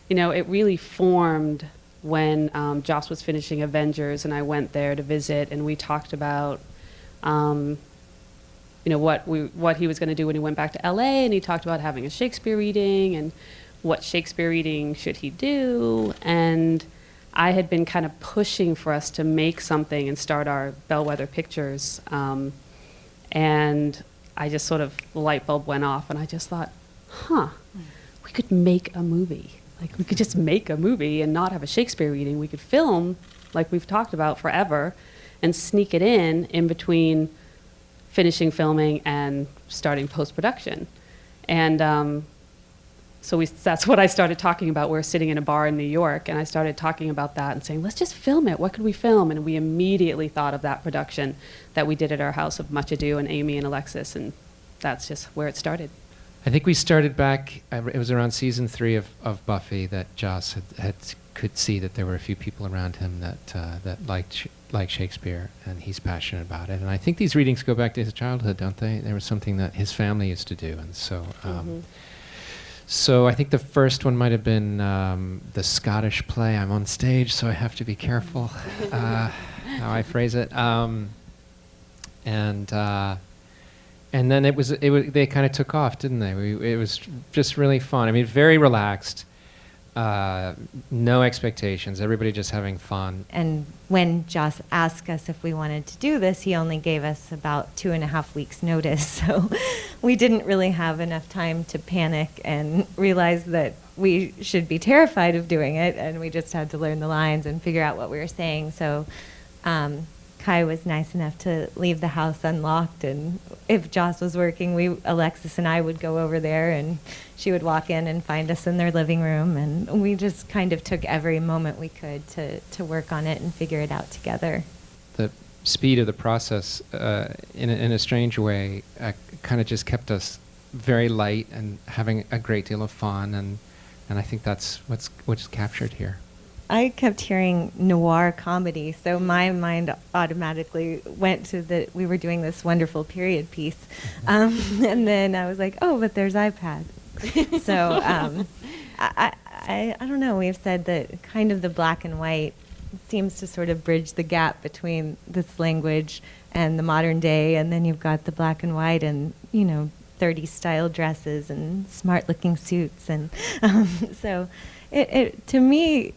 it really formed when Joss was finishing Avengers, and I went there to visit, and we talked about, what he was going to do when he went back to LA, and he talked about having a Shakespeare reading and what Shakespeare reading should he do. And I had been kind of pushing for us to make something and start our Bellwether Pictures. And I just sort of, the light bulb went off, and I just thought, we could make a movie. Like, we could just make a movie and not have a Shakespeare reading. We could film, like we've talked about forever, and sneak it in between finishing filming and starting post-production. And that's what I started talking about. We were sitting in a bar in New York, and I started talking about that and saying, let's just film it. What could we film? And we immediately thought of that production that we did at our house of Much Ado, and Amy and Alexis, and that's just where it started. I think we started back, it was around season 3 of Buffy that Joss could see that there were a few people around him that liked Shakespeare, and he's passionate about it. And I think these readings go back to his childhood, don't they? There was something that his family used to do, and so... So I think the first one might have been the Scottish play. I'm on stage, so I have to be careful how I phrase it. And then they kind of took off, didn't they? It was just really fun. I mean, very relaxed, no expectations, everybody just having fun. And when Joss asked us if we wanted to do this, he only gave us about 2.5 weeks notice. So we didn't really have enough time to panic and realize that we should be terrified of doing it. And we just had to learn the lines and figure out what we were saying. So Kai was nice enough to leave the house unlocked, and if Joss was working, Alexis and I would go over there, and she would walk in and find us in their living room, and we just kind of took every moment we could to work on it and figure it out together. The speed of the process, in a strange way, kind of just kept us very light and having a great deal of fun, and I think that's what's captured here. I kept hearing noir comedy, so my mind automatically went to that we were doing this wonderful period piece. And then I was like, oh, but there's iPad. So I don't know, we've said that kind of the black and white seems to sort of bridge the gap between this language and the modern day, and then you've got the black and white and, 30s style dresses and smart looking suits. And so it to me,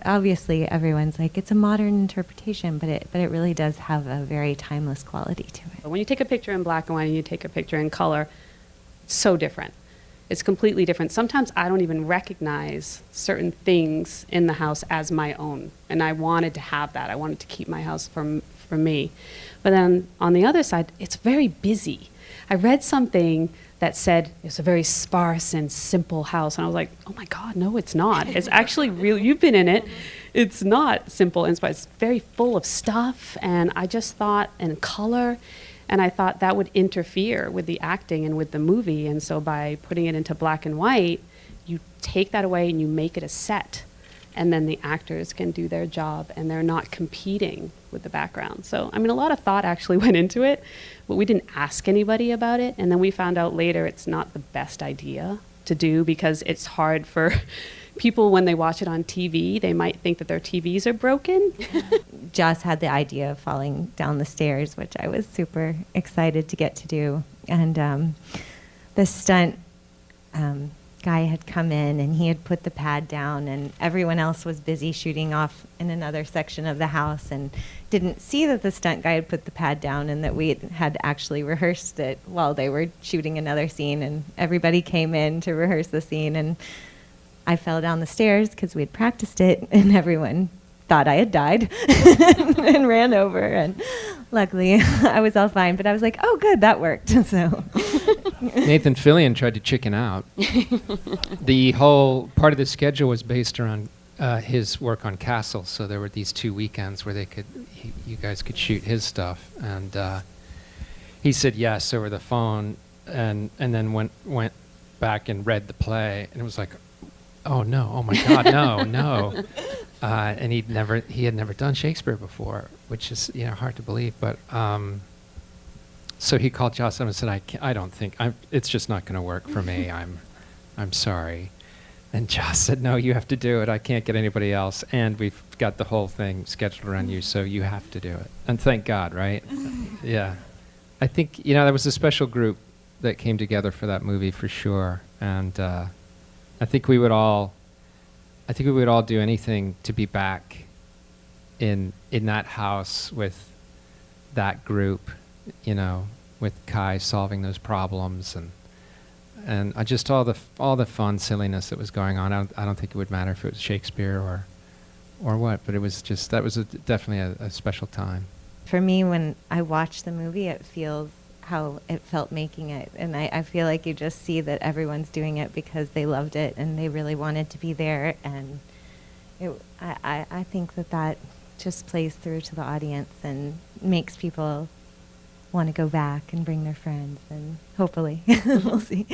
obviously, everyone's like, it's a modern interpretation, but it really does have a very timeless quality to it. When you take a picture in black and white and you take a picture in color, it's so different. It's completely different. Sometimes I don't even recognize certain things in the house as my own, and I wanted to have that. I wanted to keep my house for me. But then on the other side, it's very busy. I read something that said it's a very sparse and simple house. And I was like, oh my God, no, it's not. It's actually real. You've been in it. It's not simple and sparse. It's very full of stuff. And I just thought, and color, and I thought that would interfere with the acting and with the movie. And so by putting it into black and white, you take that away and you make it a set. And then the actors can do their job, and they're not competing with the background. So, I mean, a lot of thought actually went into it, but we didn't ask anybody about it. And then we found out later it's not the best idea to do, because it's hard for people when they watch it on TV. They might think that their TVs are broken. Joss had the idea of falling down the stairs, which I was super excited to get to do. And the stunt guy had come in, and he had put the pad down, and everyone else was busy shooting off in another section of the house and didn't see that the stunt guy had put the pad down and that we had actually rehearsed it while they were shooting another scene. And everybody came in to rehearse the scene, and I fell down the stairs because we had practiced it, and everyone thought I had died and ran over, and luckily I was all fine. But I was like, oh good, that worked. So Nathan Fillion tried to chicken out. The whole part of the schedule was based around his work on Castle, so there were these 2 weekends where you guys could shoot his stuff, and he said yes over the phone, and then went back and read the play, and it was like, oh no, oh my God, no. And he had never done Shakespeare before, which is hard to believe. But so he called Joss up and said, I don't think it's just not going to work for me. I'm sorry. And Joss said, no, you have to do it. I can't get anybody else. And we've got the whole thing scheduled around you, so you have to do it. And thank God, right? Yeah. I think, there was a special group that came together for that movie for sure. And I think we would all do anything to be back in that house with that group, with Kai solving those problems and just all the fun silliness that was going on. I don't think it would matter if it was Shakespeare or what, but it was just definitely a special time. For me, when I watch the movie, it feels how it felt making it, and I feel like you just see that everyone's doing it because they loved it and they really wanted to be there, and I think that just plays through to the audience and makes people want to go back and bring their friends, and hopefully we'll see.